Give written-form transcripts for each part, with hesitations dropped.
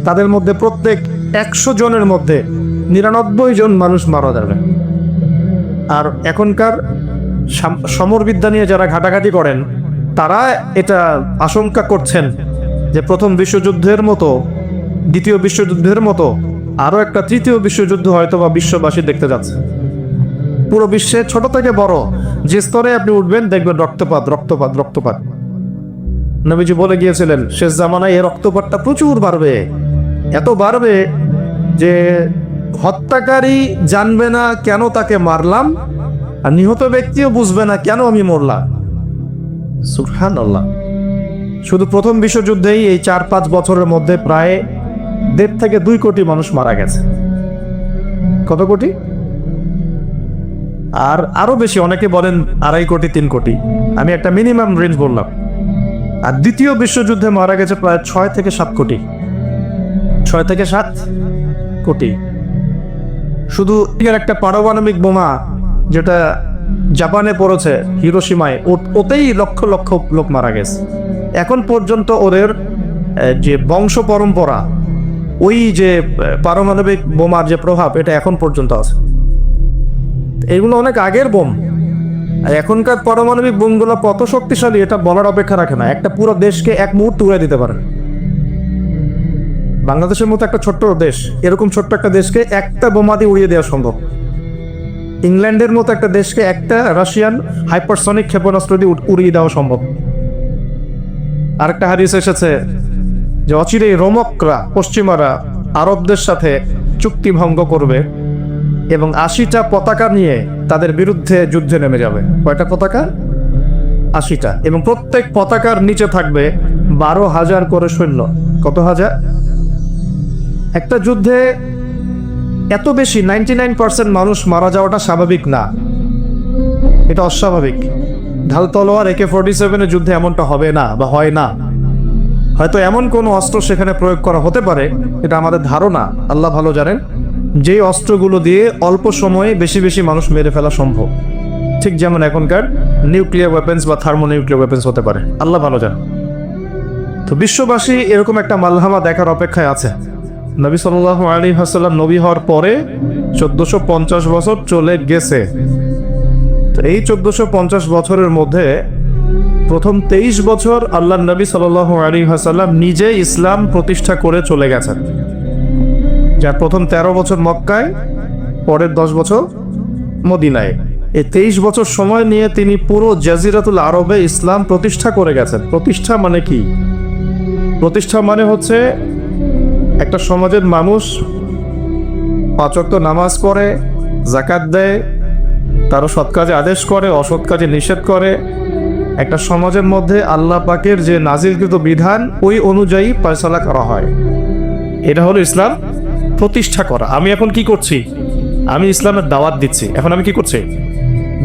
তাদের মধ্যে প্রত্যেক 100 জনের মধ্যে 99 জন মানুষ মারা যাবে। আর এখনকার সমরবিদ্যা নিয়ে যারা ঘাটাঘাটি করেন তারা এটা আশঙ্কা করছেন যে প্রথম বিশ্বযুদ্ধের মতো, দ্বিতীয় বিশ্বযুদ্ধের মতো আরও একটা তৃতীয় বিশ্বযুদ্ধ হয়তো বা বিশ্ববাসী দেখতে যাচ্ছে। পুরো বিশ্বে ছোট থেকে বড় যে স্তরে আপনি উঠবেন দেখবেন রক্তপাত রক্তপাত রক্তপাত। নবীজি বলে গিয়েছিলেন শেষ জামানায় এই রক্তপাতটা প্রচুর বাড়বে, এত বাড়বে যে হত্যাকারী জানবে না কেন তাকে মারলাম, আর নিহত ব্যক্তিও বুঝবে না কেন আমি মরলাম। সুবহানাল্লাহ। শুধু প্রথম বিশ্বযুদ্ধেই এই 4-5 বছরের মধ্যে প্রায় 1.5 থেকে 2 কোটি মানুষ মারা গেছে। কত কোটি? আর আরো বেশি, অনেকে বলেন 2.5 কোটি 3 কোটি, আমি একটা মিনিমাম রেঞ্জ বললাম। আর দ্বিতীয় বিশ্বযুদ্ধে মারা গেছে প্রায় 6 থেকে 7 কোটি। 6 থেকে 7 কোটি। শুধু এর একটা পারমাণবিক বোমা যেটা জাপানে পড়েছে হিরোশিমায়, ওতেই লক্ষ লক্ষ লোক মারা গেছে। এখন পর্যন্ত ওদের যে বংশ পরম্পরা, ওই যে পারমাণবিক বোমার যে প্রভাব, এটা এখন পর্যন্ত আছে। এগুলো অনেক আগের বোম। আর এখনকার পারমাণবিক বোমগুলো কত শক্তিশালী এটা বলার অপেক্ষা রাখে না। একটা পুরো দেশকে এক মুহূর্তে উড়িয়ে দিতে পারে। বাংলাদেশের মতো একটা ছোট্ট দেশ, এরকম ছোট্ট একটা দেশকে একটা বোমা দিয়ে উড়িয়ে দেওয়া সম্ভব। ইংল্যান্ডের মতো একটা দেশকে একটা রাশিয়ান হাইপারসনিক ক্ষেপণাস্ত্র দিয়ে উড়িয়ে দেওয়া সম্ভব। আরেকটা হাদিস এসেছে যে অচিরেই রোমকরা, পশ্চিমারা আরবদের সাথে চুক্তি ভঙ্গ করবে এবং 80টা পতাকা নিয়ে তাদের বিরুদ্ধে যুদ্ধে নেমে যাবে। কয়টা পতাকা? 80টা। এবং প্রত্যেক পতাকার নিচে থাকবে 12,000 করে সৈন্য। কত হাজার? একটা যুদ্ধে এত বেশি 99% মানুষ মারা যাওয়াটা স্বাভাবিক না, এটা অস্বাভাবিক। ঢাল তলোয়ার AK-47 যুদ্ধে এমনটা হবে না বা হয় না। হয়তো এমন কোনো অস্ত্র সেখানে প্রয়োগ করা হতে পারে, এটা আমাদের ধারণা, আল্লাহ ভালো জানেন, যেই অস্ত্রগুলো দিয়ে অল্প সময়ে বেশি বেশি মানুষ মেরে ফেলা সম্ভব। ঠিক যেমন এখনকার নিউক্লিয়ার ওয়েপেন্স বা থার্মোনিউক্লিয়ার ওয়েপেন্স হতে পারে, আল্লাহ ভালো জানেন। তো বিশ্ববাসী এরকম একটা মালহামা দেখার অপেক্ষায় আছে। নবী সাল্লাল্লাহু আলাইহি ওয়াসাল্লাম নবী হওয়ার পরে 1450 বছর চলে গেছে। তো এই 1450 বছরের মধ্যে প্রথম 23 বছর আল্লাহ নবী সাল্লাল্লাহু আলাইহি ওয়াসাল্লাম নিজে ইসলাম প্রতিষ্ঠা করে চলে গেছেন। যার প্রথম 13 বছর মক্কায়, পরের 10 বছর মদিনায়। এই 23 বছর সময় নিয়ে তিনি পুরো জাজিরাতুল আরবে ইসলাম প্রতিষ্ঠা করে গেছেন। প্রতিষ্ঠা মানে কি? প্রতিষ্ঠা মানে হচ্ছে একটা সমাজের মানুষ 5 ওয়াক্ত নামাজ পড়ে, যাকাত দেয়, তারও সৎ কাজে আদেশ করে, অসৎ কাজে নিষেধ করে। একটা সমাজের মধ্যে আল্লাহ পাকের যে নাজিলকৃত বিধান, ওই অনুযায়ী ফয়সালা করা হয়। এটা হলো ইসলাম প্রতিষ্ঠা করা। আমি এখন কি করছি? আমি ইসলামের দাওয়াত দিচ্ছি। এখন আমি কি করছি?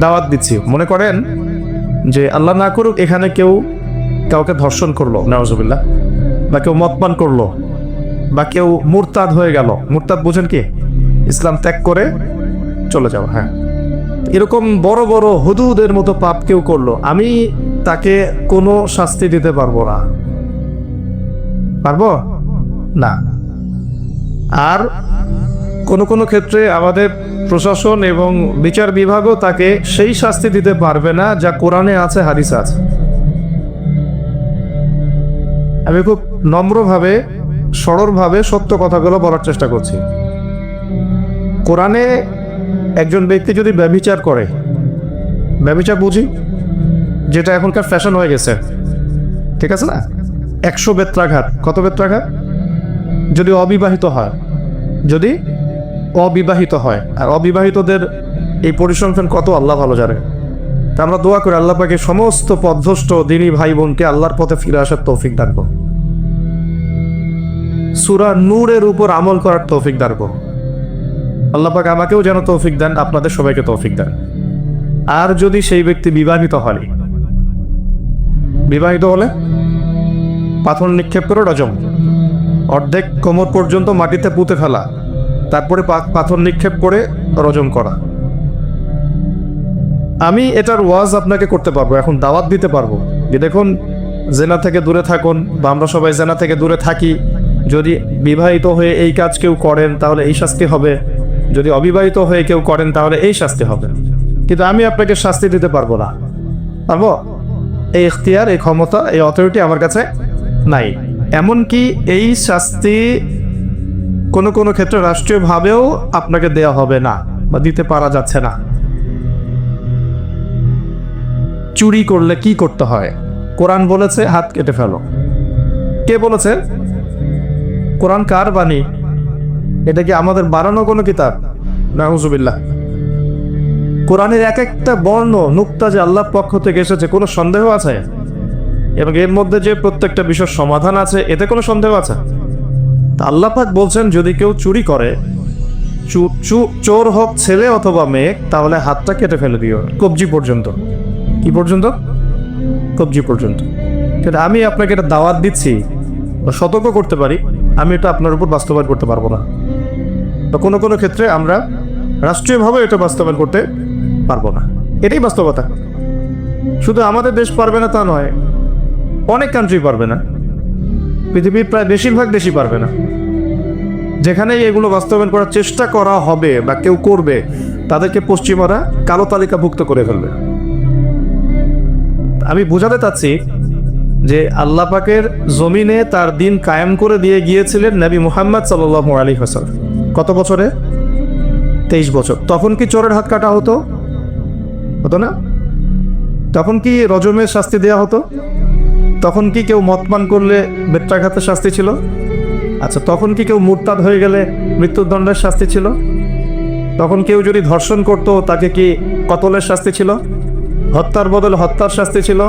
দাওয়াত দিচ্ছি। মনে করেন যে আল্লাহ না করুক এখানে কেউ কাউকে ধর্ষণ করলো, নাউজুবিল্লাহ, বা কেউ মদপান করলো, বা কেউ মুরতাদ হয়ে গেল। মুরতাদ বুঝেন কি? ইসলাম ত্যাগ করে চলে যাও। হ্যাঁ, এরকম বড় বড় হুদুদের মতো পাপ কেউ করলো, আমি তাকে কোনো শাস্তি দিতে পারবো না। পারবো না। আর কোনো কোনো ক্ষেত্রে আমাদের প্রশাসন এবং বিচার বিভাগও তাকে সেই শাস্তি দিতে পারবে না যা কোরআনে আছে, হাদিসে আছে। আমি খুব নম্রভাবে, সরলভাবে সত্য কথাগুলো বলার চেষ্টা করছি। কোরআনে একজন ব্যক্তি যদি ব্যভিচার করে, ব্যভিচার বুঝি যেটা এখনকার ফ্যাশন হয়ে গেছে, ঠিক আছে না? 100 বেত্রাঘাত। কত বেত্রাঘাত? যদি অবিবাহিত হয়, যদি অবিবাহিত হয়। আর অবিবাহিতদের এই পরিসংখ্যান কত আল্লাহ ভালো জানে। তা আমরা দোয়া করি আল্লাহ পাকে সমস্ত পথভ্রষ্ট দিনী ভাই বোনকে আল্লাহর পথে ফিরে আসার তৌফিক দান করুন। সূরা নূরের উপর আমল করার তৌফিক দান করুন। আল্লাহ পাক আমাকেও যেন তৌফিক দেন, আপনাদের সবাইকে তৌফিক দেন। আর যদি সেই ব্যক্তি বিবাহিত হয়, বিবাহিত হলে পাথর নিক্ষেপ করে রজম, অর্ধেক কোমর পর্যন্ত মাটিতে পুঁতে ফেলা, তারপরে পাথর নিক্ষেপ করে রজম করা। আমি এটার ওয়াজ আপনাকে করতে পারবো, এখন দাওয়াত দিতে পারবো যে দেখুন জেনা থেকে দূরে থাকুন, বা আমরা সবাই জেনা থেকে দূরে থাকি, যদি বিবাহিত হয়ে এই কাজ কেউ করেন তাহলে এই শাস্তি হবে, যদি অবিবাহিত হয়ে কেউ করেন তাহলে এই শাস্তি হবে। কিন্তু আমি আপনাকে শাস্তি দিতে পারবো না, পারবো? এই ইখতিয়ার, এই ক্ষমতা, এই অথরিটি আমার কাছে নাই। এমনকি এই শাস্তি কোনো কোনো ক্ষেত্রে রাষ্ট্রীয়ভাবেও আপনাকে দেওয়া হবে না বা দিতে পারা যাচ্ছে না। চুরি করলে কি করতে হয়? কোরআন বলেছে হাত কেটে ফেলো। কে বলেছে? কোরআন কার বাণী? এটা কি আমাদের বানানো কোনো কিতাব? নাউজুবিল্লাহ। কোরআনের এক একটা বর্ণ নুক্তা যে আল্লাহর পক্ষ থেকে এসেছে, কোনো সন্দেহ আছে? এবং এর মধ্যে যে প্রত্যেকটা বিষয়ের সমাধান আছে, এতে কোনো সন্দেহ আছে? আল্লাহ পাক বলছেন যদি কেউ চুরি করে, চোর হোক ছেলে অথবা মেয়ে, তাহলে হাতটা কেটে ফেলে দিও, কবজি পর্যন্ত। কি পর্যন্ত? কবজি পর্যন্ত। কিন্তু আমি আপনাকে এটা দাওয়াত দিচ্ছি, সতর্ক করতে পারি, আমি এটা আপনার উপর বাস্তবায়ন করতে পারবো না। তো কোনো কোনো ক্ষেত্রে আমরা রাষ্ট্রীয়ভাবে এটা বাস্তবায়ন করতে পারবো না, এটাই বাস্তবতা। শুধু আমাদের দেশ পারবে না তা নয়, অনেক কান্ট্রি পারবে না, পৃথিবীর প্রায় বেশিরভাগ দেশই পারবে না। যেখানেই এগুলো বাস্তবায়ন করার চেষ্টা করা হবে বা কেউ করবে, তাদেরকে পশ্চিমারা কালো তালিকাভুক্ত করে ফেলবে। আমি বোঝাতে চাচ্ছি যে আল্লাহ পাকের জমিনে তার দিন কায়েম করে দিয়ে গিয়েছিলেন নবী মুহাম্মদ সাল্লাল্লাহু আলাইহি ওয়াসাল্লাম। কত বছরে? 23 বছর। তখন কি চোরের হাত কাটা হতো? হতো না? তখন কি রজমের শাস্তি দেওয়া হতো? তখন কি কেউ মদ পান করলে বেত্রাঘাতের শাস্তি ছিল? আচ্ছা, তখন কি কেউ মুরতাদ হয়ে গেলে মৃত্যুদণ্ডের শাস্তি ছিল? তখন কেউ যদি ধর্ষণ করতো তাকে কি কতলের শাস্তি ছিল? হত্যার বদলে হত্যার শাস্তি ছিল?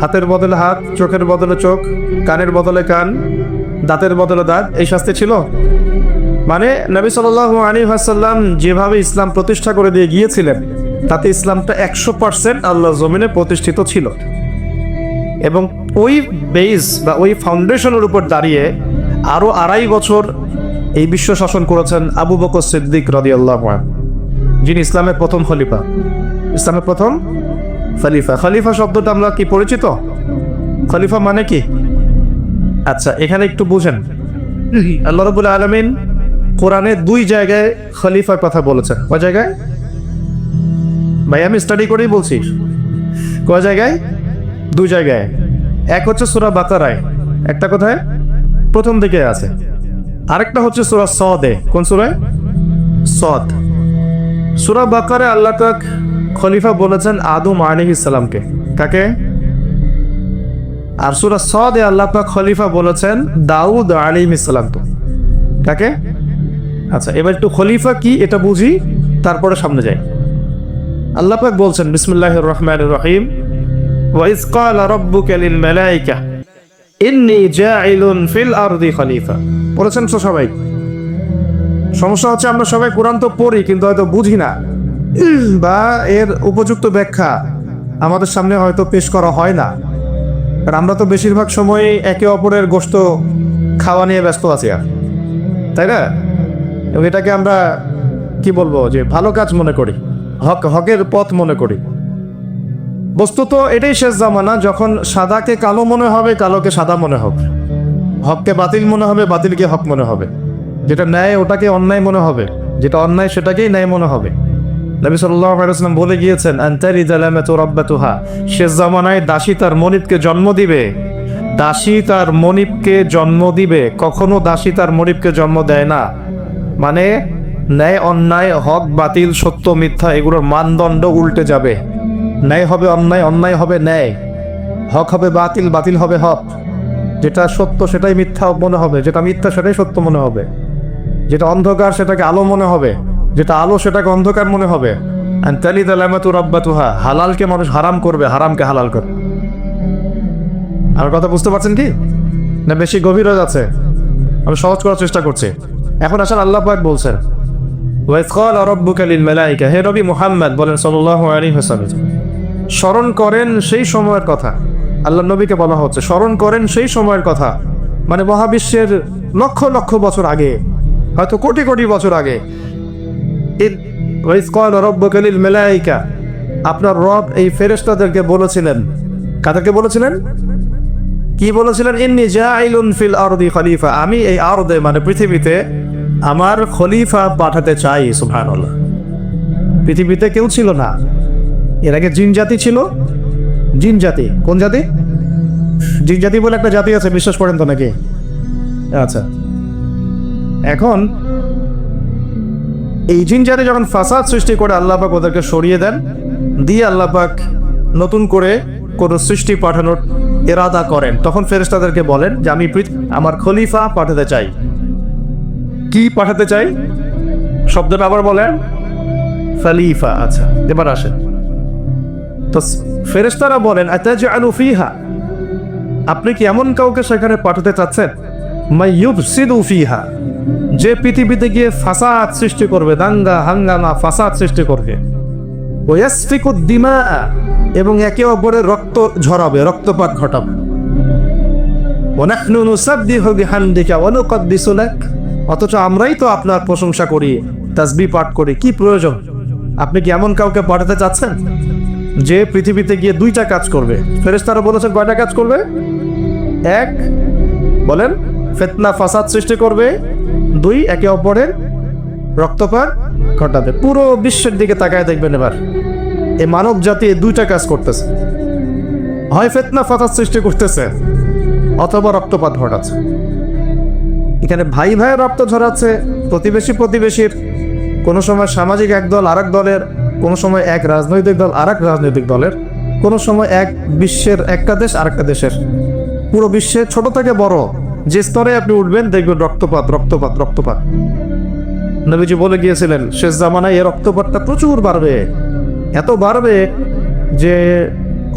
হাতের বদলে হাত, চোখের বদলে চোখ, কানের বদলে কান, দাঁতের বদলে দাঁত, এই শাস্তি ছিল? মানে নবী সাল্লাল্লাহু আলাইহি ওয়াসাল্লাম যেভাবে ইসলাম প্রতিষ্ঠা করে দিয়ে গিয়েছিলেন, তাতে ইসলামটা 100% আল্লাহর জমিনে প্রতিষ্ঠিত ছিল। এবং ওই বেস বা ওই ফাউন্ডেশনের উপর দাঁড়িয়ে আরো 2.5 বছর এই বিশ্ব শাসন করেছেন আবু বকর সিদ্দিক রাদিয়াল্লাহু আনহু, যিনি ইসলামের প্রথম খলিফা। ইসলামের প্রথম খলিফা। খলিফা শব্দটা আমরা কি পরিচিত? খলিফা মানে কি? আচ্ছা, এখানে একটু বুঝেন। আল্লাহ রাব্বুল আলামিন কোরআনে 2 জায়গায় খলিফার কথা বলেছেন। কয় জায়গায়? ভাই আমি স্টাডি করেই বলছি। কয় জায়গায়? 2 জায়গায়। এক হচ্ছে সূরা বাকারায়, একটা কোথায়? প্রথম দিকে আছে। আরেকটা হচ্ছে সূরা সদে। কোন সূরায়? সদ। সূরা বাকারায় আল্লাহ তাআলা খলিফা বলেছেন আদম আলাইহিস সালামকে। কাকে? আর সূরা সদে আল্লাহ পাক খলিফা বলেছেন দাউদ আলাইহিস সালামকে। কাকে? আচ্ছা, এবার একটু খলিফা কি এটা বুঝি, তারপরে সামনে যাই। আল্লাহ পাক বলছেন বিসমিল্লাহির রহমানির রহিম, ওয়া ইয ক্বালা রাব্বুকা লিল মালায়েকা ইন্নী জাইলুন ফিল আরদি খলিফা। বলেছেন তো সবাই। সমস্যা হচ্ছে আমরা সবাই কোরআন তো পড়ি কিন্তু হয়তো বুঝি না, বা এর উপযুক্ত ব্যাখ্যা আমাদের সামনে হয়তো পেশ করা হয় না। কারণ আমরা তো বেশিরভাগ সময় একে অপরের গোশত খাওয়া নিয়ে ব্যস্ত আছি, আর তাই না? এবং এটাকে আমরা কি বলবো, যে ভালো কাজ মনে করি, হকের পথ মনে করি। বস্তুত এটাই শেষ জামানা, যখন সাদাকে কালো মনে হবে, কালোকে সাদা মনে হবে, হককে বাতিল মনে হবে, বাতিলকে হক মনে হবে, যেটা ন্যায় ওটাকে অন্যায় মনে হবে, যেটা অন্যায় সেটাকেই ন্যায় মনে হবে। নবী সাল্লাল্লাহু আলাইহি ওয়াসাল্লাম বলে গিয়েছেন আনতারি জালামাতু রাব্বাতুহা, শেষ জামানায় দাসী তার মনিবকে জন্ম দিবে। দাসী তার মনিবকে জন্ম দিবে, কখনো দাসী তার মনিবকে জন্ম দেয় না। মানে ন্যায় অন্যায়, হক বাতিল, সত্য মিথ্যা, এগুলোর মানদণ্ড উল্টে যাবে। ন্যায় হবে অন্যায়, অন্যায় হবে ন্যায়, হক হবে বাতিল, বাতিল হবে হক। যেটা সত্য সেটাই মিথ্যা মনে হবে, যেটা মিথ্যা সেটাই সত্য মনে হবে, যেটা অন্ধকার সেটাকে আলো মনে হবে, যেটা আলো সেটাকে অন্ধকার মনে হবে। আনতালিদা লামাতু রাব্বাতুহা, হালালকে মানুষ হারাম করবে, হারামকে হালাল করবে। আমার কথা বুঝতে পারছেন কি না? বেশি গভীরতা আছে, আমি সহজ করার চেষ্টা করছি। এখন আসলে আল্লাহ পাক বলছেন ওয়া ইয ক্বালা রাব্বুকা লিল মালায়েকা, হে নবী মুহাম্মদ বলেন সাল্লাল্লাহু আলাইহি ওয়াসাল্লাম, স্মরণ করেন সেই সময়ের কথা। আল্লাহ নবীকে বলা হচ্ছে স্মরণ করেন সেই সময়ের কথা, মানে মহাবিশ্বের লক্ষ লক্ষ বছর আগে, হয়তো কোটি কোটি বছর আগে। ওয়া ইয ক্বালা রাব্বুকা লিল মালায়েকা, আপনার রব এই ফেরেশতাদেরকে বলেছিলেন। কাদেরকে বলেছিলেন? কি বলেছিলেন? ইন্নী জাইলুন ফিল আরদি খলিফা, আমি এই আরদে মানে পৃথিবীতে আমার খলিফা পাঠাতে চাই। সুবহানাল্লাহ। পৃথিবীতে কেউ ছিল না এর আগে, জিন জাতি ছিল। জিন জাতি, কোন জাতি? জিন জাতি বলে একটা জাতি আছে, বিশ্বাস করেন তো নাকি? আচ্ছা, এখন এই জিন জাতি যখন ফাসাদ সৃষ্টি করে আল্লাহ পাক ওদেরকে সরিয়ে দেন, দিয়ে আল্লাহ পাক নতুন করে কোন সৃষ্টি পাঠানোর ইরাদা করেন, তখন ফেরেশতাদেরকে বলেন যে আমি আমার খলিফা পাঠাতে চাই। কি পাঠাতে চাই? শব্দটা আবার বলেন, খলিফা। আচ্ছা, এবার আসেন তো ফেরেশতারা বলেন আতাজআলু ফিহা, আপনি কি এমন কাউকে সেখানে পাঠাতে চাচ্ছেন মাইয়ুফসিদু ফিহা, যে পৃথিবীতে গিয়ে ফাসাদ সৃষ্টি করবে, দাঙ্গা হাঙ্গামা ফাসাদ সৃষ্টি করবে, ওয়াসফিকু দিমা, এবং একে অপরের রক্ত ঝরাবে, রক্তপাত ঘটাবে। ওয়া নাহনু নুসাব্বিহু বিহামদিকা ওয়া নুকদ্দিসু লাক, অথচ আমরাই তো আপনার প্রশংসা করি, তাসবিহ পাঠ করি, কি প্রয়োজন? আপনি কি এমন কাউকে পাঠাতে চাচ্ছেন যে পৃথিবীতে গিয়ে দুইটা কাজ করবে? ফেরেশতারা বলেছেন কয়টা কাজ করবে? এক, বলেন, ফিতনা ফাসাদ সৃষ্টি করবে। দুই, একে অপরের রক্তপাত ঘটাবে। পুরো বিশ্বের দিকে তাকায় দেখবেন এবার, এই মানব জাতি এই দুইটা কাজ করতেছে, হয় ফিতনা ফাসাদ সৃষ্টি করতেছে অথবা রক্তপাত ঘটাচ্ছে। এখানে ভাই ভাইয়ের রক্ত ঝরাচ্ছে, প্রতিবেশী প্রতিবেশীর, কোনো সময় সামাজিক এক দল আরেক দলের, কোনো সময় এক রাজনৈতিক দল আরেক রাজনৈতিক দলের, কোনো সময় এক বিশ্বের একটা দেশ আরেকটা দেশের। পুরো বিশ্বে ছোট থেকে বড় যে স্তরে আপনি উঠবেন দেখবেন রক্তপাত রক্তপাত রক্তপাত। নবীজি বলে গিয়েছিলেন শেষ জামানায় এই রক্তপাতটা প্রচুর বাড়বে, এত বাড়বে যে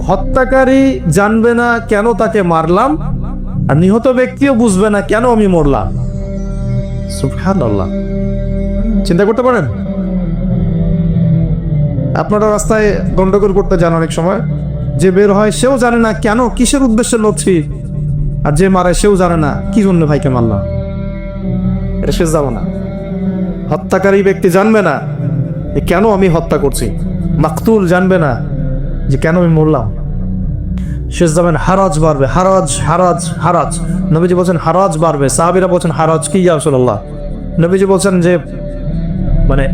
হত্যাকারী জানবে না কেন তাকে মারলাম, আর নিহত ব্যক্তিও বুঝবে না কেন আমি মরলাম। সুবহানাল্লাহ। চিন্তা করতে পারেন? আপনারা রাস্তায় গন্ডগোল করতে যান, অনেক সময় যে বের হয় সেও জানে না কেন, কিসের উদ্দেশ্যে লড়ছি, আর যে মারে সেও জানে না কি জন্য ভাইকে মারলাম। এটা শেষ যাবো না। হত্যাকারী ব্যক্তি জানবে না কেন আমি হত্যা করছি, মাকতুল জানবে না যে কেন আমি মরলাম। শেষ যাবেন হারাজ বাড়বে, হারাজ হারাজ হারাজ। নবীজি বলছেন হারাজ বাড়বে, সাহাবীরা বলছেন হারাজ কি ইয়া রাসূলুল্লাহ? নবীজি বলছেন যে মানে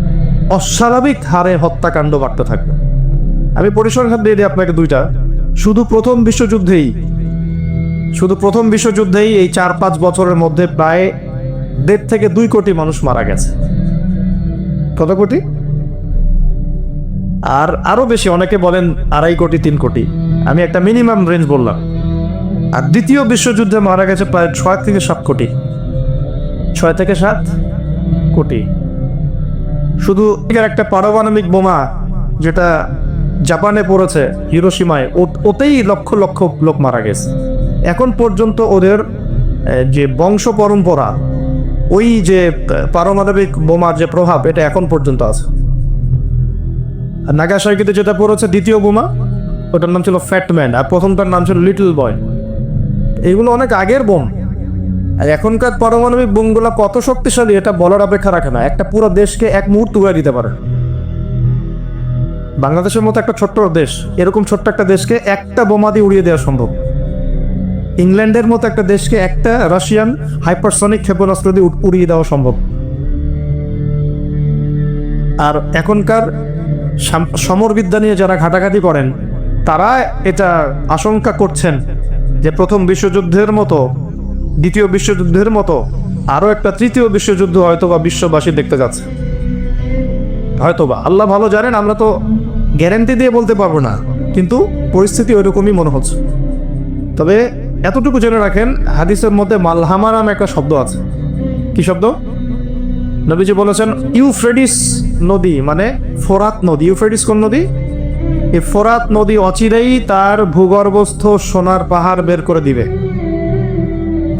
অস্বাভাবিক হারে হত্যাকাণ্ড বাড়তে থাকবে। আমি পরিসংখ্যান দিয়ে দিই আপনাকে দুইটা। শুধু প্রথম বিশ্বযুদ্ধেই এই 4-5 বছরের মধ্যে প্রায় 1.5 থেকে 2 কোটি মানুষ মারা গেছে। কত কোটি? আর আরো বেশি, অনেকে বলেন 2.5 কোটি 3 কোটি, আমি একটা মিনিমাম রেঞ্জ বললাম। আর দ্বিতীয় বিশ্বযুদ্ধে মারা গেছে প্রায় 6 থেকে 7 কোটি। 6 থেকে 7 কোটি। শুধু একটা পারমাণবিক বোমা যেটা জাপানে পড়েছে হিরোশিমায়, ওতেই লক্ষ লক্ষ লোক মারা গেছে। এখন পর্যন্ত ওদের যে বংশ পরম্পরা, ওই যে পারমাণবিক বোমার যে প্রভাব, এটা এখন পর্যন্ত আছে। আর নাগাসাকিতে যেটা পড়েছে দ্বিতীয় বোমা, ওটার নাম ছিল ফ্যাটম্যান, আর প্রথমটার নাম ছিল লিটল বয়। এগুলো অনেক আগের বোম। আর এখনকার পারমাণবিক বোমগুলো কত শক্তিশালী এটা বলার অপেক্ষা রাখে না। একটা পুরো দেশকে এক মুহূর্ত উড়িয়ে দিতে পারে। বাংলাদেশের মতো একটা ছোট্ট দেশ, এরকম ছোট্ট একটা দেশকে একটা বোমা দিয়ে উড়িয়ে দেওয়া সম্ভব। ইংল্যান্ডের মতো একটা দেশকে একটা রাশিয়ান হাইপারসনিক ক্ষেপণাস্ত্র দিয়ে উড়িয়ে দেওয়া সম্ভব। আর এখনকার সমরবিদ্যা নিয়ে যারা ঘাটাঘাটি করেন, তারা এটা আশঙ্কা করছেন যে প্রথম বিশ্বযুদ্ধের মতো, দ্বিতীয় বিশ্বযুদ্ধের মতো আরো একটা তৃতীয় বিশ্বযুদ্ধ হয়তোবা বিশ্ববাসী দেখতে যাচ্ছে। হয়তোবা, আল্লাহ ভালো জানেন, আমরা তো গ্যারান্টি দিয়ে বলতে পারবো না, কিন্তু পরিস্থিতি ওইরকমই মনে হচ্ছে। তবে এতটুকু জেনে রাখেন, হাদিসের মধ্যে মালহামা নামে একটা শব্দ আছে। কি শব্দ? নবীজি বলেছেন ইউফ্রেটিস নদী মানে ফোরাত নদী। ইউফ্রেটিস কোন নদী? এই ফোরাত নদী অচিরেই তার ভূগর্ভস্থ সোনার পাহাড় বের করে দিবে।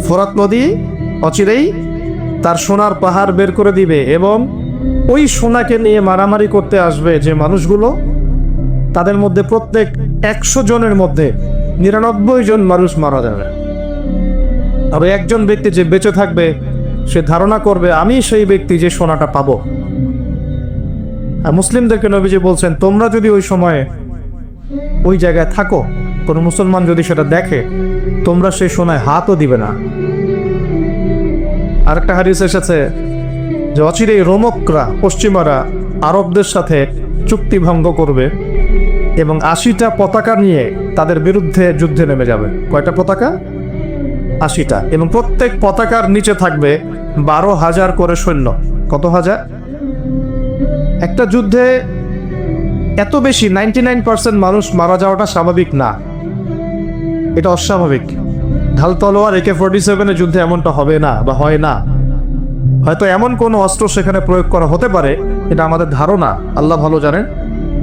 ফোরাত নদী অচিরেই তার সোনার পাহাড় বের করে দিবে, এবং ওই সোনাকে নিয়ে মারামারি করতে আসবে যে মানুষগুলো, তাদের মধ্যে প্রত্যেক 100 জনের মধ্যে 99 জন মানুষ মারা যাবে। আর একজন ব্যক্তি যে বেঁচে থাকবে, সে ধারণা করবে আমি সেই ব্যক্তি যে সোনাটা পাবো। আর মুসলিমদেরকে নবীজি বলছেন, তোমরা যদি ওই সময়ে ওই জায়গায় থাকো, কোনো মুসলমান যদি সেটা দেখে, তোমরা সেই সোনায় হাতও দিবে না। আরেকটা হাদিস এসেছে যে অচিরেই রোমকরা, পশ্চিমারা আরবদের সাথে চুক্তি ভঙ্গ করবে এবং 80টা পতাকা নিয়ে তাদের বিরুদ্ধে যুদ্ধে নেমে যাবে। কয়টা পতাকা? 80টা। এবং প্রত্যেক পতাকার নিচে থাকবে 12,000 করে সৈন্য। কত হাজার? একটা যুদ্ধে এত বেশি 99% মানুষ মারা যাওয়াটা স্বাভাবিক না, এটা অস্বাভাবিক। ঢাল তলোয়ার AK-47 যুদ্ধে এমনটা হবে না বা হয় না। হয়তো এমন কোনো অস্ত্র সেখানে প্রয়োগ করা হতে পারে, এটা আমাদের ধারণা, আল্লাহ ভালো জানেন,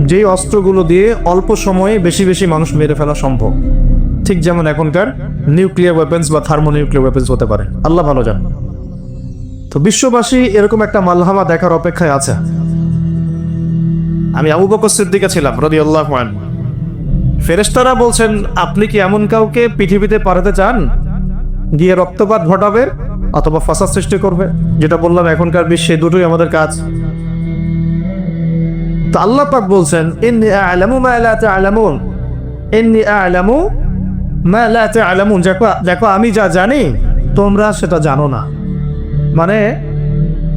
যেই অস্ত্রগুলো দিয়ে অল্প সময়ে বেশি বেশি মানুষ মেরে ফেলা সম্ভব। ঠিক যেমন এখনকার নিউক্লিয়ার ওয়েপেন্স বা থার্মোনিউক্লিয়ার ওয়েপেন্স হতে পারে, আল্লাহ ভালো জানেন। তো বিশ্ববাসী এরকম একটা মালহামা দেখার অপেক্ষায় আছে। আমি আবু বকর সিদ্দিকে ছিলাম রাদিয়াল্লাহু আনহু। ফেরেশতারা বলছেন, আপনি কি এমন কাউকে পৃথিবীতে পাঠাতে চান গিয়ে রক্তপাত ঘটাবে অথবা ফাসাদ সৃষ্টি করবে? যেটা বললাম, এখনকার বিশ্বে দুটোই আমাদের কাজ। তো আল্লাহ পাক বলছেন, ইন্নী আ'লামু মা লা তা'লামুন, ইন্নী আ'লামু মা লা তা'লামুন। দেখো আমি যা জানি তোমরা সেটা জানো না। মানে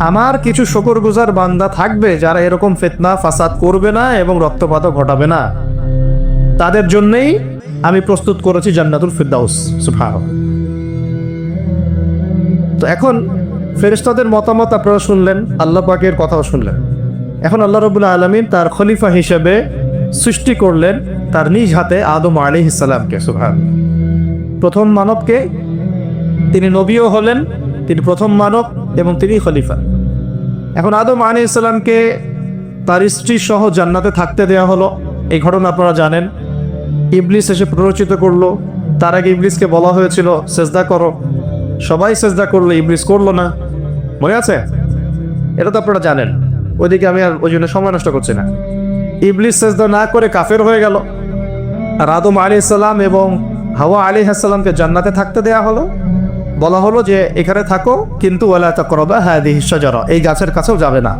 আমার কিছু শুকরগুজার বান্দা থাকবে যারা এরকম ফিতনা ফাসাদ করবে না এবং রক্তপাতও ঘটাবে না। তাদের জন্যই আমি প্রস্তুত করেছি জান্নাতুল ফিরদাউস। সুবহানাল্লাহ। তো এখন ফেরেশতাদের মতামত আপনারা শুনলেন, আল্লাহ পাকের কথাও শুনলেন। এখন আল্লাহ রাব্বুল আলামিন তার খলিফা হিসেবে সৃষ্টি করলেন তার নিজ হাতে আদম আলাইহিস সালামকে। সুবহানাল্লাহ। প্রথম মানবকে, তিনি নবীও হলেন, তিনি প্রথম মানব এবং তিনি খলিফা। এখন আদম আলাইহিস সালামকে তার স্ত্রী সহ জান্নাতে থাকতে দেওয়া হলো। এই ঘটনা আপনারা জানেন। ইবলিস এসে প্ররোচিত করলো। তার আগে ইবলিসকে বলা হয়েছিল সেজদা করো, সবাই সেজদা করলো, ইবলিস করলো না। মনে আছে? এটা তো আপনারা জানেন। ওইদিকে আমি আর ওই জন্য সময় নষ্ট করছি না। ইবলিস সেজদা না করে কাফের হয়ে গেল। আর আদম আলাইহিস সালাম এবং হাওয়া আলাইহিস সালামকে জান্নাতে থাকতে দেয়া হলো। বলা হলো যে এখানে থাকো, কিন্তু ওয়ালা তাকরাবা হাদিহিশ শাজারা, এই গাছের কাছেও যাবে না।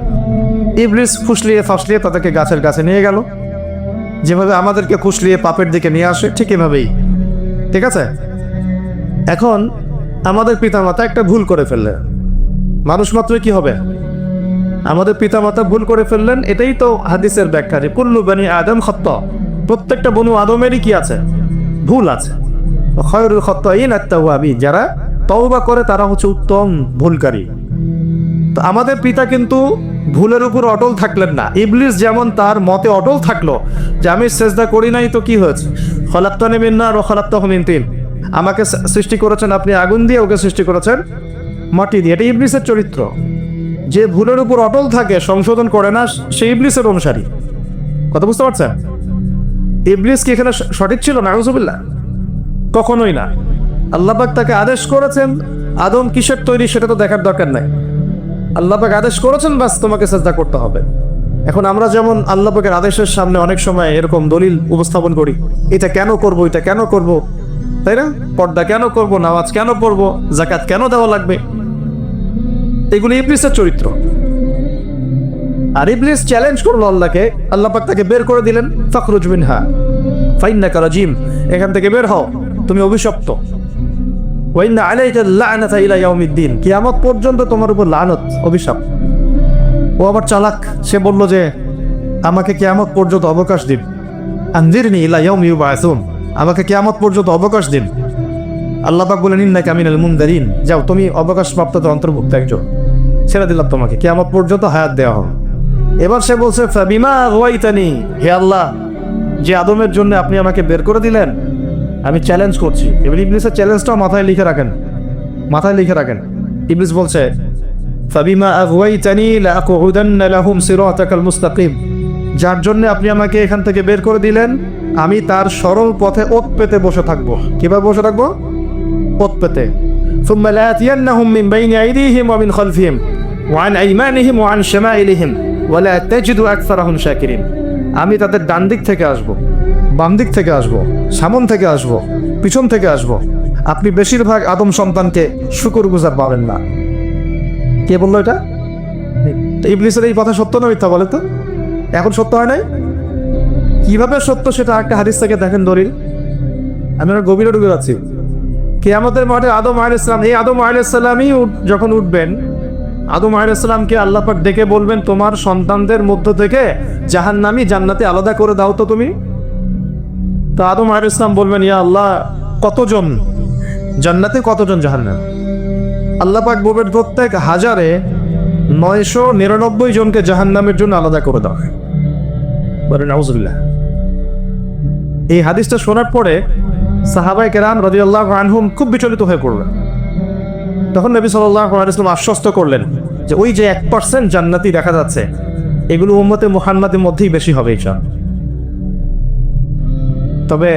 ইবলিস ফুসলিয়ে ফাসলিয়ে তাদেরকে গাছের কাছে নিয়ে গেল। যেভাবে আমাদেরকে ফুসলিয়ে পাপের দিকে নিয়ে আসে, ঠিক এভাবেই। ঠিক আছে? এখন আমাদের পিতামাতা একটা ভুল করে ফেললেন। মানুষ মাত্রই কি হবে? আমাদের পিতামাতা ভুল করে ফেললেন। এটাই তো হাদিসের ব্যাখ্যা যে কুল্লু বনি আদম খাত্তা, প্রত্যেকটা বনু আদমেরই কি আছে? ভুল আছে। খায়রুল খাত্তাইন আত-তাওয়াবিন, যারা তওবা করে তারা হচ্ছে উত্তম ভুলকারী। তো আমাদের পিতা কিন্তু ভুলের উপর অটল থাকলেন না। ইবলিস যেমন তার মতে অটল থাকলো যে আমি সেজদা করি নাই তো কি হয়েছে, খলাকতানি মিন নার ওয়া খলাকতাহু মিন তিন, আমাকে সৃষ্টি করেছেন আপনি আগুন দিয়ে, ওকে সৃষ্টি করেছেন মাটি দিয়ে। এটা ইবলিসের চরিত্র। যে ভুলের উপর অটল থাকে, সংশোধন করে না, সে ইবলিসের অনুসারী। কথা বুঝতে পারছেন? ইবলিস কি এখানে সঠিক ছিল? নাউজুবিল্লাহ, কখনোই না। আল্লাহ পাক তাকে আদেশ করেছেন, আদম কিসের তৈরি সেটা তো দেখার দরকার নাই। আল্লাহ পাক আদেশ করেছেন, বাস তোমাকে সেজদা করতে হবে। এখন আমরা যেমন আল্লাহ পাকের আদেশের সামনে অনেক সময় এরকম দলিল উপস্থাপন করি, এটা কেন করব, এটা কেন করব, তাই না? পর্দা কেন করব, নামাজ কেন পড়ব, যাকাত কেন দেওয়া লাগবে, এগুলো ইবলিসের চরিত্র। আর ইবলিস চ্যালেঞ্জ করলো আল্লাহকে, আল্লাহ পাক তাকে বের করে দিলেন, ফাখরুজ মিনহা ফাইন্নাকা রাজিম, এখান থেকে বের হও, তুমি অভিশপ্ত। ওয়া ইন্না আলাইকা লা'নাতা ইলা ইয়াউমিদ্দিন, কিয়ামত পর্যন্ত তোমার উপর লানত, অভিশাপ। ও আবার চালাক, সে বলল যে আমাকে কিয়ামত পর্যন্ত অবকাশ দিন, আনজিরনি ইলা ইয়াউমি ইউবআসুন, আমাকে কিয়ামত পর্যন্ত অবকাশ দিন। আল্লাহ পাক বলেন ইন্নাকা মিনাল মুনদারিন, যাও তুমি অবকাশপ্রাপ্তদের অন্তর্ভুক্ত একজন, ছেড়ে দিলাম তোমাকে, কিয়ামত পর্যন্ত হায়াত দেওয়া হবে। এবার সে বলছে ফাবিমা আগওয়াইতানি, হে আল্লাহ, যে আদমের জন্য আপনি আমাকে বের করে দিলেন, আমি চ্যালেঞ্জ করছি। এবার ইবলিসের চ্যালেঞ্জটাও মাথায় লিখে রাখেন, মাথায় লিখে রাখেন। ইবলিস বলছে ফাবিমা আগওয়াইতানি লাআকুদান্না লাহুম সিরাতাকাল মুস্তাকিম, যার জন্য আপনি আমাকে এখান থেকে বের করে দিলেন, আমি তার সরল পথে ওত পেতে বসে থাকবো। কিভাবে বসে থাকবো? ওত পেতে। সুম্মা লাআতিয়ান্নাহুম মিন বাইনি আইদিহিম ওয়া মিন খালফিহিম ওয়া আন আইমানিহিম ওয়া আন শামাইলিহিম ওয়া লা তাজিদু আকসারাহুম শাকিরিন, আমি তাদের ডান দিক থেকে আসবো, বাম দিক থেকে আসবো, সামন থেকে আসবো, পিছন থেকে আসবো। আপনি বেশিরভাগ আদম সন্তানকে শুকরগুজার পাবেন না। কে বললো এটা? ইবলিসের এই কথা সত্য না মিথ্যা বলে তো? এখন সত্য হয় নাই? কিভাবে সত্য সেটা একটা হাদিস থেকে দেখেন দলিল। আমি আর গভীরে ঢুকে যাচ্ছি। কিয়ামতের মাঠে আদম আলাইহিস সালাম, এই আদম আলাইহিস সালামই যখন উঠবেন, আদম আলাইহিস সালামকে আল্লাহ পাক ডেকে বলবেন, তোমার সন্তানদের মধ্য থেকে জাহান্নামী জান্নাতে আলাদা করে দাও তো তুমি। তো আদম আলাইহিস সালাম বলবেন, ইয়া আল্লাহ, কতজন জান্নাতে, কতজন জাহান্নামে? আল্লাহ পাক বলবেন, প্রত্যেক 1000-999 জনকে জাহান্নামের জন্য আলাদা করে দাও। বলেন নাউজুবিল্লাহ। এই হাদিসটা শোনার পরে সাহাবায়ে কেরাম রাদিয়াল্লাহু আনহুম খুব বিচলিত হয়ে পড়লেন। তখন নবী সাল্লাল্লাহু আলাইহি ওয়াসাল্লাম আশ্বস্ত করলেন যে ওই যে 1% জান্নাতি দেখা যাচ্ছে, এগুলো উম্মতে মুহাম্মাদের মধ্যেই বেশি হবে ইনশাআল্লাহ। তবে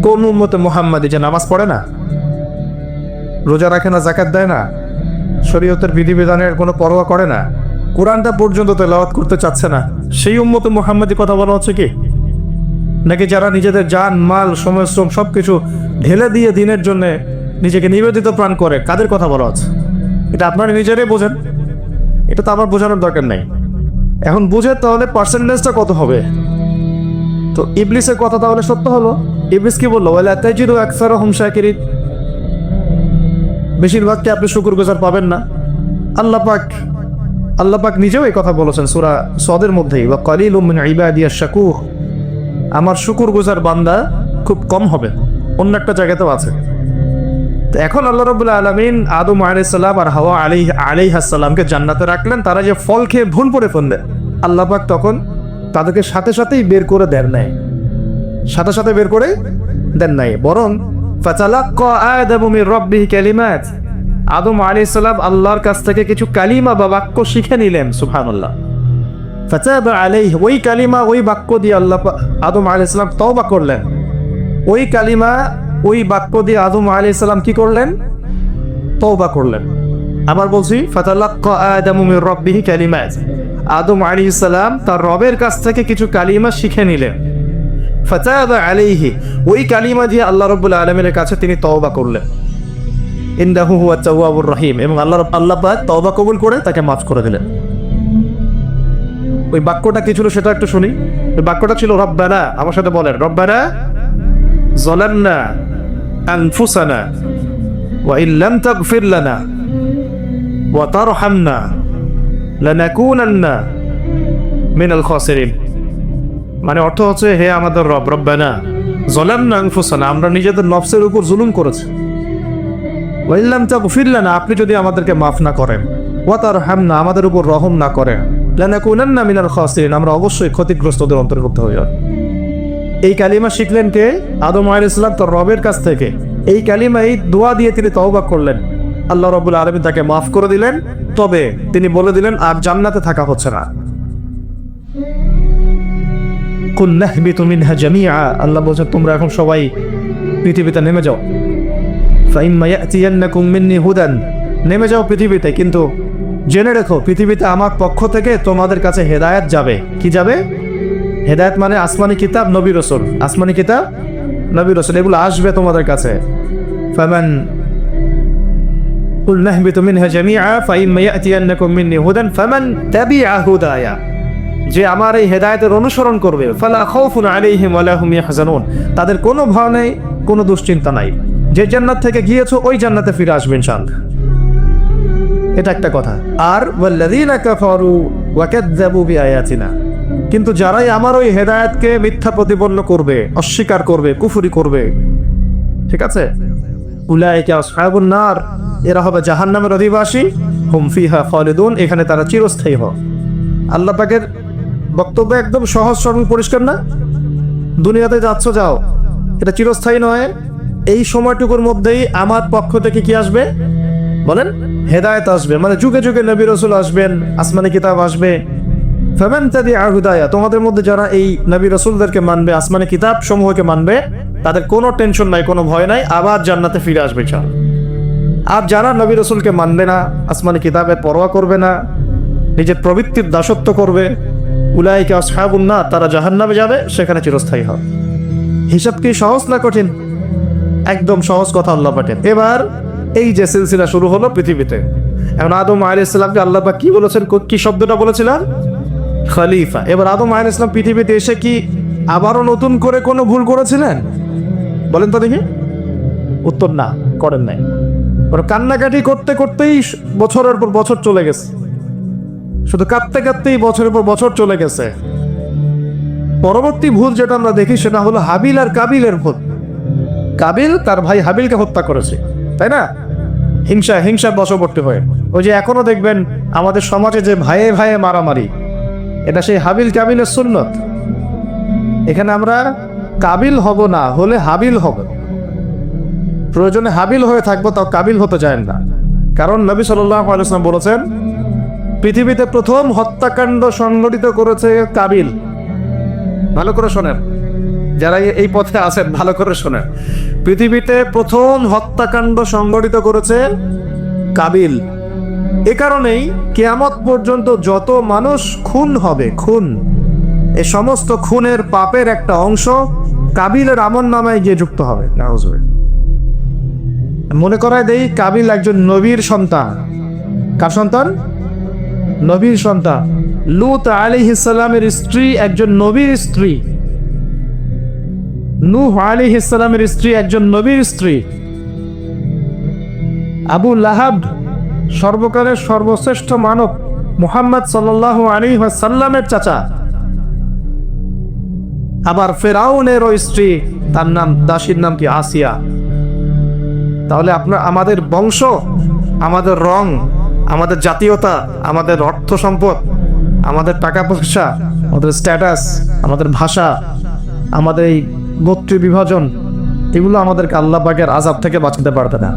কোন উম্মতে মুহাম্মাদি যে নামাজ পড়ে না, রোজা রাখে না, যাকাত দেয় না, শরীয়তের বিধিবিধানের কোনো পরোয়া করে না, কোরআনটা পর্যন্ত তেলাওয়াত করতে চাচ্ছে না, সেই উম্মতে মুহাম্মাদি কথা বলা হচ্ছে কি? নাকি যারা নিজেদের জান, মাল, সময়, শ্রম সবকিছু ঢেলে দিয়ে দিনের জন্য নিজেকে নিবেদিত প্রাণ করে, কাদের কথা বলা হচ্ছে? এটা আপনারা নিজেরাই বোঝেন, এটা তো আমার বোঝানোর দরকার নাই। এখন বুঝে তাহলে পার্সেন্টেজটা কত হবে? তো ইবলিসের কথা তাহলে সত্য হলো। ইবলিস কি বললো? ওয়ালা তাজিদু আকসারহুম শাকিরিন, বেশিরভাগকে আপনি শুকরগুজার পাবেন না। আল্লাহ পাক নিজেও এই কথা বলেছেন সূরা সদের মধ্যেই, ওয়া কালিলুম মিন ইবাদিয়াশ শাকুর, আমার শুকরগুজার বান্দা খুব কম হবে। অন্য একটা জায়গাতেও আছে। তো এখন আল্লাহ রাব্বুল আলামিন আদম আলাইহিস সালাম আর হাওয়া আলাইহিস সালামকে জান্নাতে রাখলেন, তারা যে ফল খেয়ে ভুল করে ফেললেন, আল্লাহ পাক তখন তাদেরকে সাথেই বের করে দেন নাই, সাথে বের করে দেন নাই, বরং ফাতালাক্কা আদামু মির রাব্বিহি কালিমাত, আদম আলাইহিস সালাম আল্লাহর কাছ থেকে কিছু কালিমা বা বাক্য শিখে নিলেন। সুবহানাল্লাহ। ফাতাবা আলাইহি, ওই কালিমা, ওই বাক্য দিয়ে আল্লাহ আদম আলাইহিস সালাম তওবা করলেন। ওই কালিমা, ওই বাক্য দিয়ে আদম আলাইহিস সালাম কি করলেন? তওবা করলেন। আবার বলছি, ফাতালাক্কা আদামু মির রাব্বিহি কালিমাত, আদম আলাইহিস সালাম তার রবের কাছ থেকে কিছু কালিমা শিখে নিলেন। ফাতাবা আলাইহি, ওই কালিমা দিয়ে আল্লাহ রাব্বুল আলামিনের কাছে তিনি তওবা করলেন। ইন্নাহু হুয়াত তাওয়াবুর রহিম, এবং আল্লাহ পাক তওবা কবুল করে তাকে মাফ করে দিলেন। ওই বাক্যটা কি ছিল সেটা একটু শুনি। ওই বাক্যটা ছিল রব্বানা, আমার সাথে বলেন, রব্বানা যালামনা আনফুসানা ওয়া ইন লাম তাগফির লানা ওয়া তারহামনা লানাকুনান্না মিনাল খাসিরিন। মানে অর্থ হচ্ছে, হে আমাদের রব, রব্বানা যালামনা আনফুসানা, আমরা নিজেদের নফসের উপর জুলুম করেছি, ওয়া ইন লাম তাগফির লানা, আপনি যদি আমাদেরকে মাফ না করেন, ওয়া তারহামনা, আমাদের উপর রহম না করেন, লানাকুনান্না মিনাল খাসিরিন, আমরা অবশ্যই ক্ষতিগ্রস্তদের অন্তর্ভুক্ত হয়ে যাব। এই কালিমা শিখলেন কে? আদম আলাইহিস সালাম তার রবের কাছ থেকে। এই কালিমা, এই দোয়া দিয়ে তিনি তওবা করলেন, আল্লাহ রাব্বুল আলামিন তাকে মাফ করে দিলেন। তবে তিনি বলে দিলেন আর জান্নাতে থাকা হচ্ছে না। কুল নাহবিতু মিনহা জামিআ, আল্লাহ বলছেন তোমরা এখন সবাই পৃথিবীতে নেমে যাও। ফাইম্মা ইয়াতিয়ান্নাকুম মিন্নি হুদান, নেমে যাও পৃথিবীতে, কিন্তু জেনে রেখো পৃথিবীতে আমার পক্ষ থেকে তোমাদের কাছে হেদায়েত যাবে। কি যাবে? হেদায়েত মানে আসমানি কিতাব, নবী রাসূল, আসমানি কিতাব, নবী রাসূল, এগুলো আসবে তোমাদের কাছে। ফামান কুল নাহবিতু মিনহা জামিআ ফাইম্মা ইয়াতিয়ান্নাকুম মিন্নি হুদান ফামান তাবিআ হুদায়া, যে আমার এই হেদায়েতের অনুসরণ করবে, ফালা খাউফুন আলাইহিম ওয়ালা হুম ইয়াহজানুন, তাদের কোনো ভয় নেই, কোনো দুশ্চিন্তা নাই। যে জান্নাত থেকে গিয়েছো ওই জান্নাতে ফিরে আসবে ইনশাআল্লাহ। এটা একটা কথা। আর ওয়াল্লাযীনা কাফারু ওয়া কাযযাবু বিআয়াতিনা, কিন্তু যারাই আমার ওই হেদায়েতকে মিথ্যা প্রতিপন্ন করবে, অস্বীকার করবে, কুফরি করবে, ঠিক আছে, উলাইকা আসহাবুন নার, এরা হবে জাহান্নামের অধিবাসী, হুম ফিহা খালিদুন, এখানে তারা চিরস্থায়ী হবে। আল্লাহ পাকের বক্তব্য একদম সহজ সরল পরিষ্কার না? দুনিয়াতে যাচ্ছ যাও, এটা চিরস্থায়ী নয়। এই সময়টুকুর মধ্যেই আমার পক্ষ থেকে কি আসবে বলেন? হেদায়েত আসবে, মানে যুগে যুগে নবী রাসূল আসবেন, আসমানি কিতাব আসবে। ফামান তাবিআ হুদায়া, তোমাদের মধ্যে যারা এই নবী রাসূলদেরকে মানবে, আসমানি কিতাব সমূহকে মানবে, তাদের কোনো টেনশন নাই, কোনো ভয় নাই, আবার জান্নাতে ফিরে আসবে ইনশাআল্লাহ। আর যারা নবী রাসূলকে মানবে না, আসমানি কিতাবের পরোয়া করবে না, নিজের প্রবৃত্তির দাসত্ব করবে, উলাইকা আসহাবুন নার, তারা জাহান্নামে যাবে, সেখানে চিরস্থায়ী হবে। হিসাব কি সহজ না কঠিন? একদম সহজ কথা আল্লাহ পাকের। এবার এই যে সিলসিলা শুরু হলো পৃথিবীতে, এখন আদম আলাইহিস সালামকে আল্লাহ পাক কি বলেছেন? কি শব্দটা বলেছিলেন? খলিফা। এবার আদম আলাইহিস সালাম পৃথিবীতে এসে কি আবারও নতুন করে কোনো ভুল করেছিলেন? বলেন তো দেখি। উত্তর না, করেন নাই। ওরা কান্নাকাটি করতে করতেই বছরের পর বছর চলে গেছে, শুধু কাঁদতে কাঁদতেই বছরের পর বছর চলে গেছে। পরবর্তী ভুল যেটা আমরা দেখি সেটা হলো হাবিল আর কাবিলের ভুল। কাবিল তার ভাই হাবিলকে হত্যা করেছে, তাই না? হিংসা বশবর্তী হয়ে। ওই যে এখনো দেখবেন আমাদের সমাজে যে ভাইয়ে ভাইয়ে মারামারি, এটা সেই হাবিল কাবিলের সুন্নত। এখানে আমরা কাবিল হব না, হলে হাবিল হব। প্রয়োজনে হাবিল হয়ে থাকবো, তাও কাবিল হতে চায় না। কারণ নবী সাল্লাল্লাহু আলাইহি ওয়াসাল্লাম বলেছেন, পৃথিবীতে প্রথম হত্যাকাণ্ড সংঘটিত করেছে কাবিল। ভালো করে শোনেন, যারা এই পথে আছেন ভালো করে শোনেন। পৃথিবীতে প্রথম হত্যাকাণ্ড সংঘটিত করেছে কাবিল। এ কারণেই কিয়ামত পর্যন্ত যত মানুষ খুন হবে, খুন, এই সমস্ত খুনের পাপের একটা অংশ কাবিলের আমলনামায় গিয়ে যুক্ত হবে। নাউজুবিল্লাহ। মনে করায় দেই, কাবিল একজন নবীর সন্তান। কার সন্তান? নবীর সন্তান। লূত আলাইহিস সালামের স্ত্রী একজন নবীর স্ত্রী। নূহ আলাইহিস সালামের স্ত্রী একজন নবীর স্ত্রী। আবু লাহাব সর্বকালের সর্বশ্রেষ্ঠ মানব মুহাম্মদ সাল্লাল্লাহু আলাইহি ওয়াসাল্লামের চাচা। আবার ফেরাউনেরও স্ত্রী, তার নাম, দাসীর নাম কি? আসিয়া। তাহলে আমাদের বংশ, আমাদের রং, আমাদের জাতীয়তা, আমাদের অর্থ সম্পদ, আমাদের টাকা পয়সা, আমাদের স্ট্যাটাস, আমাদের ভাষা, আমাদের এই গোত্রীয় বিভাজন, এগুলো আমাদেরকে আল্লাহ পাকের আযাব থেকে বাঁচাতে পারবে না।